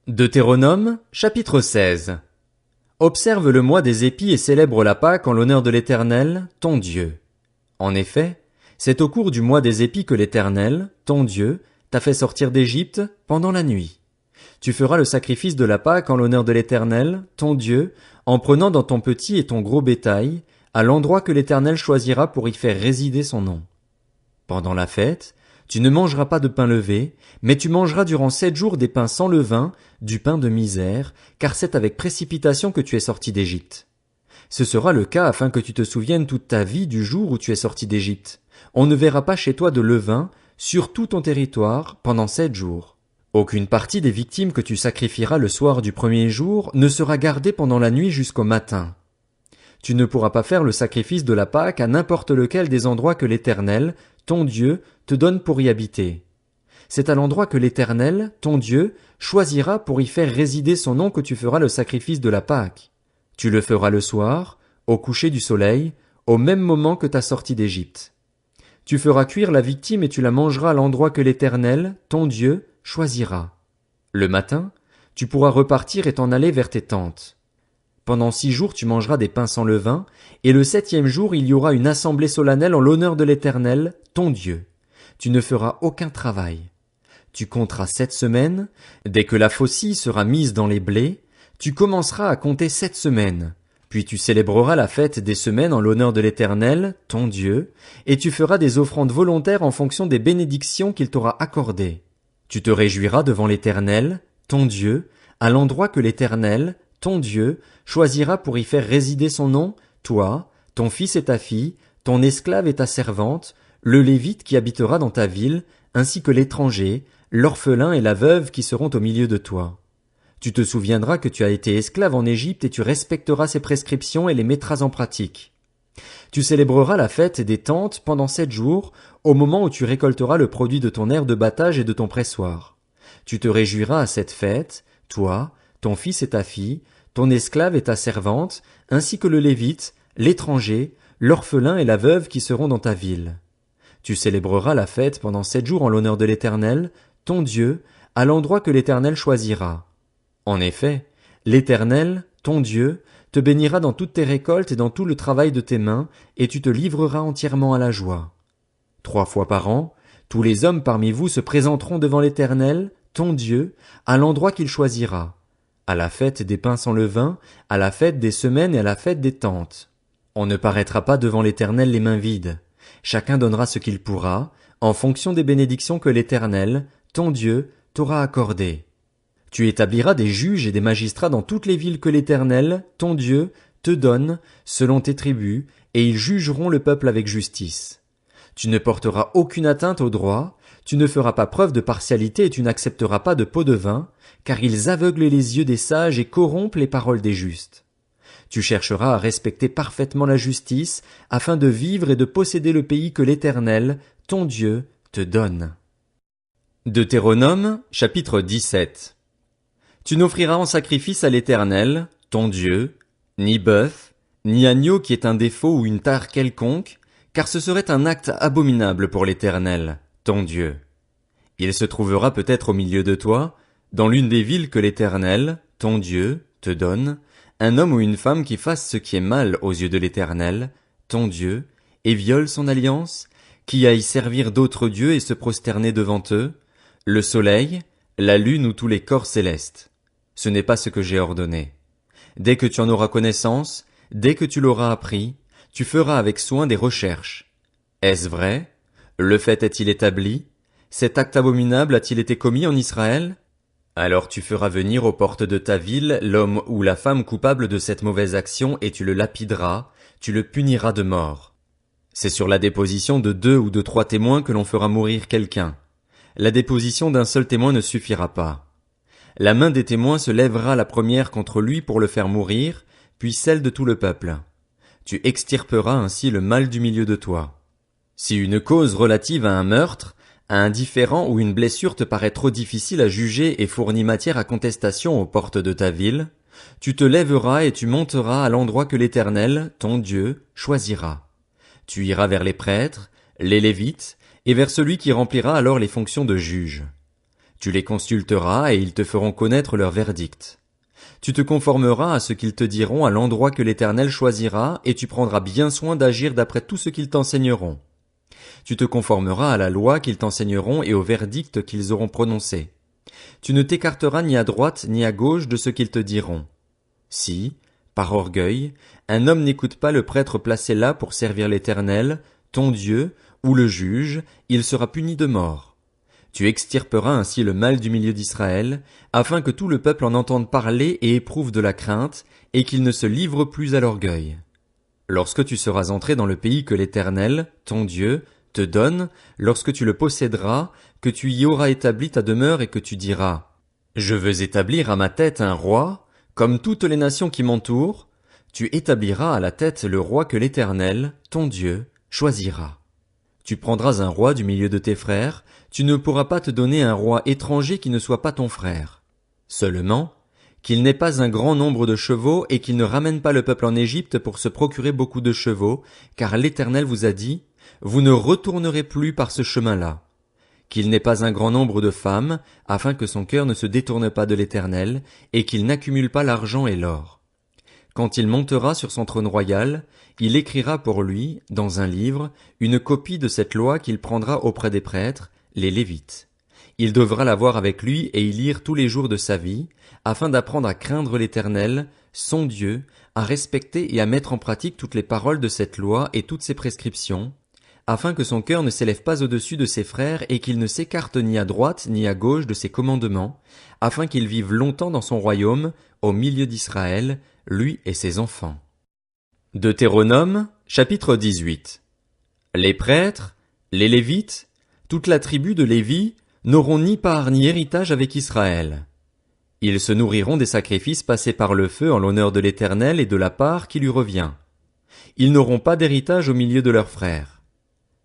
Deutéronome, chapitre 16. Observe le mois des épis et célèbre la Pâque en l'honneur de l'Éternel, ton Dieu. En effet, c'est au cours du mois des épis que l'Éternel, ton Dieu, t'a fait sortir d'Égypte pendant la nuit. Tu feras le sacrifice de la Pâque en l'honneur de l'Éternel, ton Dieu, en prenant dans ton petit et ton gros bétail, à l'endroit que l'Éternel choisira pour y faire résider son nom. Pendant la fête, tu ne mangeras pas de pain levé, mais tu mangeras durant 7 jours des pains sans levain, du pain de misère, car c'est avec précipitation que tu es sorti d'Égypte. Ce sera le cas afin que tu te souviennes toute ta vie du jour où tu es sorti d'Égypte. On ne verra pas chez toi de levain sur tout ton territoire pendant 7 jours. Aucune partie des victimes que tu sacrifieras le soir du premier jour ne sera gardée pendant la nuit jusqu'au matin. Tu ne pourras pas faire le sacrifice de la Pâque à n'importe lequel des endroits que l'Éternel, ton Dieu, te donne pour y habiter. C'est à l'endroit que l'Éternel, ton Dieu, choisira pour y faire résider son nom que tu feras le sacrifice de la Pâque. Tu le feras le soir, au coucher du soleil, au même moment que ta sortie d'Égypte. Tu feras cuire la victime et tu la mangeras à l'endroit que l'Éternel, ton Dieu, choisira. Le matin, tu pourras repartir et t'en aller vers tes tentes. Pendant 6 jours tu mangeras des pains sans levain, et le 7e jour il y aura une assemblée solennelle en l'honneur de l'Éternel, ton Dieu. Tu ne feras aucun travail. Tu compteras 7 semaines, dès que la faucille sera mise dans les blés, tu commenceras à compter 7 semaines. Puis tu célébreras la fête des semaines en l'honneur de l'Éternel, ton Dieu, et tu feras des offrandes volontaires en fonction des bénédictions qu'il t'aura accordées. Tu te réjouiras devant l'Éternel, ton Dieu, à l'endroit que l'Éternel, ton Dieu, choisira pour y faire résider son nom, toi, ton fils et ta fille, ton esclave et ta servante, le Lévite qui habitera dans ta ville, ainsi que l'étranger, l'orphelin et la veuve qui seront au milieu de toi. Tu te souviendras que tu as été esclave en Égypte et tu respecteras ses prescriptions et les mettras en pratique. Tu célébreras la fête des tentes pendant 7 jours, au moment où tu récolteras le produit de ton aire de battage et de ton pressoir. Tu te réjouiras à cette fête, toi, ton fils et ta fille, ton esclave et ta servante, ainsi que le Lévite, l'étranger, l'orphelin et la veuve qui seront dans ta ville. Tu célébreras la fête pendant 7 jours en l'honneur de l'Éternel, ton Dieu, à l'endroit que l'Éternel choisira. En effet, l'Éternel, ton Dieu, te bénira dans toutes tes récoltes et dans tout le travail de tes mains, et tu te livreras entièrement à la joie. 3 fois par an, tous les hommes parmi vous se présenteront devant l'Éternel, ton Dieu, à l'endroit qu'il choisira, à la fête des pains sans levain, à la fête des semaines et à la fête des tentes. On ne paraîtra pas devant l'Éternel les mains vides. Chacun donnera ce qu'il pourra, en fonction des bénédictions que l'Éternel, ton Dieu, t'aura accordées. Tu établiras des juges et des magistrats dans toutes les villes que l'Éternel, ton Dieu, te donne, selon tes tribus, et ils jugeront le peuple avec justice. Tu ne porteras aucune atteinte au droit, tu ne feras pas preuve de partialité et tu n'accepteras pas de pot de vin, car ils aveuglent les yeux des sages et corrompent les paroles des justes. Tu chercheras à respecter parfaitement la justice, afin de vivre et de posséder le pays que l'Éternel, ton Dieu, te donne. Deutéronome, chapitre 17. Tu n'offriras en sacrifice à l'Éternel, ton Dieu, ni bœuf, ni agneau qui est un défaut ou une tare quelconque, car ce serait un acte abominable pour l'Éternel, ton Dieu. Il se trouvera peut-être au milieu de toi, dans l'une des villes que l'Éternel, ton Dieu, te donne, un homme ou une femme qui fasse ce qui est mal aux yeux de l'Éternel, ton Dieu, et viole son alliance, qui aille servir d'autres dieux et se prosterner devant eux, le soleil, la lune ou tous les corps célestes. Ce n'est pas ce que j'ai ordonné. Dès que tu en auras connaissance, dès que tu l'auras appris, tu feras avec soin des recherches. Est-ce vrai? Le fait est-il établi? Cet acte abominable a-t-il été commis en Israël? Alors tu feras venir aux portes de ta ville l'homme ou la femme coupable de cette mauvaise action et tu le lapideras, tu le puniras de mort. C'est sur la déposition de 2 ou de 3 témoins que l'on fera mourir quelqu'un. La déposition d'un seul témoin ne suffira pas. La main des témoins se lèvera la première contre lui pour le faire mourir, puis celle de tout le peuple. Tu extirperas ainsi le mal du milieu de toi. Si une cause relative à un meurtre, à un différend ou une blessure te paraît trop difficile à juger et fournit matière à contestation aux portes de ta ville, tu te lèveras et tu monteras à l'endroit que l'Éternel, ton Dieu, choisira. Tu iras vers les prêtres, les Lévites, et vers celui qui remplira alors les fonctions de juge. Tu les consulteras et ils te feront connaître leur verdict. Tu te conformeras à ce qu'ils te diront à l'endroit que l'Éternel choisira et tu prendras bien soin d'agir d'après tout ce qu'ils t'enseigneront. Tu te conformeras à la loi qu'ils t'enseigneront et au verdict qu'ils auront prononcé. Tu ne t'écarteras ni à droite ni à gauche de ce qu'ils te diront. Si, par orgueil, un homme n'écoute pas le prêtre placé là pour servir l'Éternel, ton Dieu, ou le juge, il sera puni de mort. Tu extirperas ainsi le mal du milieu d'Israël, afin que tout le peuple en entende parler et éprouve de la crainte, et qu'il ne se livre plus à l'orgueil. Lorsque tu seras entré dans le pays que l'Éternel, ton Dieu, te donne, lorsque tu le posséderas, que tu y auras établi ta demeure et que tu diras, je veux établir à ma tête un roi, comme toutes les nations qui m'entourent, tu établiras à la tête le roi que l'Éternel, ton Dieu, choisira. Tu prendras un roi du milieu de tes frères, tu ne pourras pas te donner un roi étranger qui ne soit pas ton frère. Seulement, qu'il n'ait pas un grand nombre de chevaux et qu'il ne ramène pas le peuple en Égypte pour se procurer beaucoup de chevaux, car l'Éternel vous a dit, vous ne retournerez plus par ce chemin-là. Qu'il n'ait pas un grand nombre de femmes, afin que son cœur ne se détourne pas de l'Éternel, et qu'il n'accumule pas l'argent et l'or. Quand il montera sur son trône royal, il écrira pour lui, dans un livre, une copie de cette loi qu'il prendra auprès des prêtres, les Lévites. Il devra l'avoir avec lui et y lire tous les jours de sa vie, afin d'apprendre à craindre l'Éternel, son Dieu, à respecter et à mettre en pratique toutes les paroles de cette loi et toutes ses prescriptions, afin que son cœur ne s'élève pas au-dessus de ses frères et qu'il ne s'écarte ni à droite ni à gauche de ses commandements, afin qu'il vive longtemps dans son royaume, au milieu d'Israël, lui et ses enfants. Deutéronome, chapitre 18. Les prêtres, les Lévites, toute la tribu de Lévi, n'auront ni part ni héritage avec Israël. Ils se nourriront des sacrifices passés par le feu en l'honneur de l'Éternel et de la part qui lui revient. Ils n'auront pas d'héritage au milieu de leurs frères.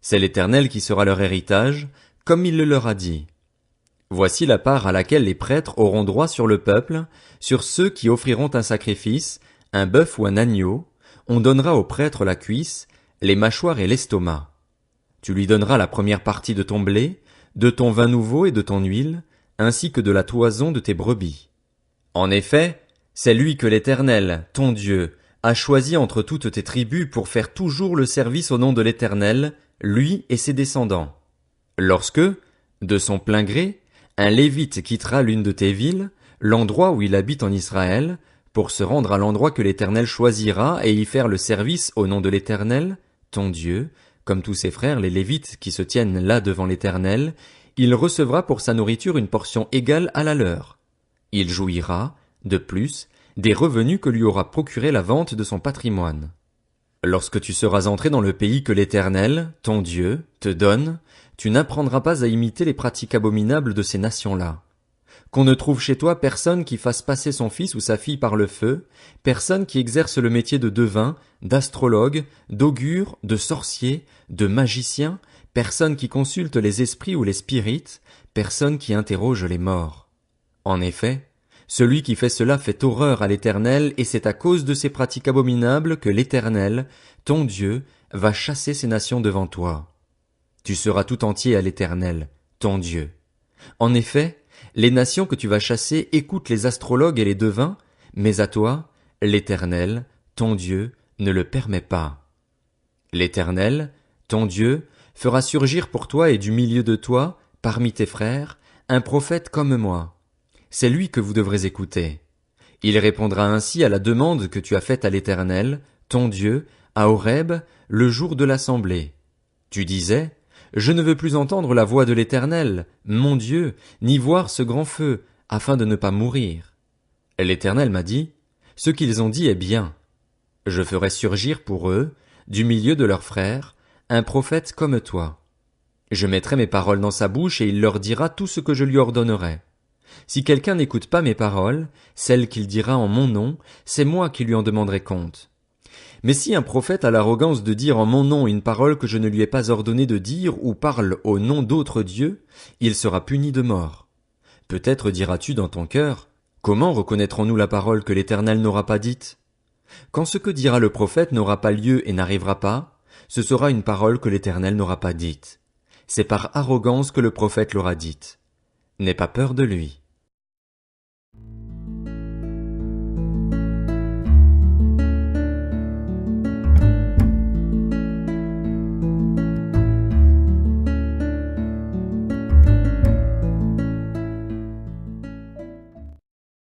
C'est l'Éternel qui sera leur héritage, comme il le leur a dit. Voici la part à laquelle les prêtres auront droit sur le peuple, sur ceux qui offriront un sacrifice, un bœuf ou un agneau, on donnera au prêtre la cuisse, les mâchoires et l'estomac. Tu lui donneras la première partie de ton blé, de ton vin nouveau et de ton huile, ainsi que de la toison de tes brebis. En effet, c'est lui que l'Éternel, ton Dieu, a choisi entre toutes tes tribus pour faire toujours le service au nom de l'Éternel, lui et ses descendants. Lorsque, de son plein gré, un Lévite quittera l'une de tes villes, l'endroit où il habite en Israël, pour se rendre à l'endroit que l'Éternel choisira et y faire le service au nom de l'Éternel, ton Dieu, comme tous ses frères les Lévites qui se tiennent là devant l'Éternel, il recevra pour sa nourriture une portion égale à la leur. Il jouira, de plus, des revenus que lui aura procuré la vente de son patrimoine. Lorsque tu seras entré dans le pays que l'Éternel, ton Dieu, te donne, tu n'apprendras pas à imiter les pratiques abominables de ces nations-là. Qu'on ne trouve chez toi personne qui fasse passer son fils ou sa fille par le feu, personne qui exerce le métier de devin, d'astrologue, d'augure, de sorcier, de magicien, personne qui consulte les esprits ou les spirites, personne qui interroge les morts. En effet, celui qui fait cela fait horreur à l'Éternel, et c'est à cause de ces pratiques abominables que l'Éternel, ton Dieu, va chasser ces nations devant toi. Tu seras tout entier à l'Éternel, ton Dieu. En effet, les nations que tu vas chasser écoutent les astrologues et les devins, mais à toi, l'Éternel, ton Dieu, ne le permet pas. L'Éternel, ton Dieu, fera surgir pour toi et du milieu de toi, parmi tes frères, un prophète comme moi. C'est lui que vous devrez écouter. Il répondra ainsi à la demande que tu as faite à l'Éternel, ton Dieu, à Horeb, le jour de l'assemblée. Tu disais, je ne veux plus entendre la voix de l'Éternel, mon Dieu, ni voir ce grand feu, afin de ne pas mourir. L'Éternel m'a dit, ce qu'ils ont dit est bien. Je ferai surgir pour eux, du milieu de leurs frères, un prophète comme toi. Je mettrai mes paroles dans sa bouche et il leur dira tout ce que je lui ordonnerai. Si quelqu'un n'écoute pas mes paroles, celles qu'il dira en mon nom, c'est moi qui lui en demanderai compte. Mais si un prophète a l'arrogance de dire en mon nom une parole que je ne lui ai pas ordonné de dire ou parle au nom d'autres dieux, il sera puni de mort. Peut-être diras-tu dans ton cœur, comment reconnaîtrons-nous la parole que l'Éternel n'aura pas dite? Quand ce que dira le prophète n'aura pas lieu et n'arrivera pas, ce sera une parole que l'Éternel n'aura pas dite. C'est par arrogance que le prophète l'aura dite. n'aie pas peur de lui.